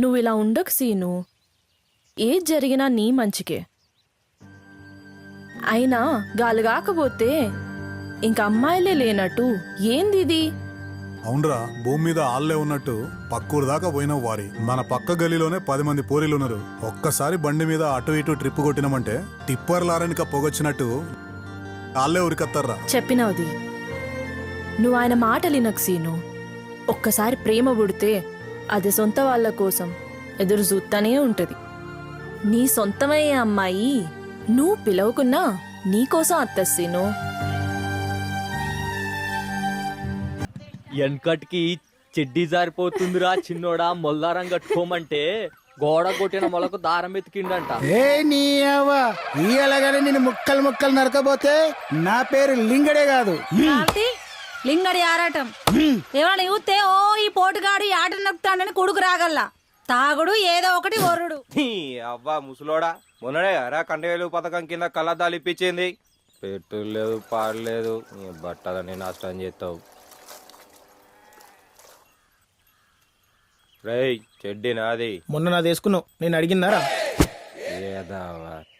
నువ్వు ఇలా ఉండకు సీను. ఏది జరిగినా నీ మంచికే. అయినా గాలి కాకపోతే ఇంక అమ్మాయిలే లేనట్టు ఏంది ఇది? అవునరా, భూమి మీద ఆళ్లే ఉన్నట్టు పక్కూరు దాకా పోయిన వారి మన పక్క గలీలోనే 10 మంది పోరీలున్నారు. ఒక్కసారి బండి మీద అటు ఇటు ట్రిప్ కొట్టినామంటే టిప్పర్ లారనిక పొగొచ్చినట్టు ఆళ్లే ఉరికత్తారా. చెప్పినవది. నువ్వు ఆయన మాటలు వినకు సీను. ఒక్కసారి ప్రేమ పుడితే అది సొంత వాళ్ళ కోసం ఎదురు చూస్తానే ఉంటది. నీ సొంతమయ్యే అమ్మాయి నువ్వు పిలవకున్నా నీకోసం అత్తది సీను. వెనకటికి చెడ్డీ జారిపోతుందిరా చిన్నోడా, మొల్లారం కట్టుకోమంటే గోడ కొట్టిన మొలకు దారం ఎతికిండంట. ఏ నీ అవ్వ ఇయ్యలగానే నేను ముక్కలు ముక్కలు నరకపోతే నా పేరు లింగడే కాదు. లింగడి ఆరాటం ఏమన్నా చూస్తే ఓ ఈ పోటుగాడు ఈ ఆట నొక్కుతాడని కొడుకు రాగల్లా తాగుడు ఏదో ఒకటి ఒర్రుడు. అవ్వా ముసలోడా, మొన్నడే అరా కంటివేలు పథకం కింద కళ్ళద్దాలు ఇప్పించింది. పెట్టులు లేదు, పాడలేదు, బట్టలని నష్టం చేస్తావు. రేయ్ చెడ్డి నాది. మొన్న నా తీసుకున్నావు, నేను అడిగినారా? ఏదావా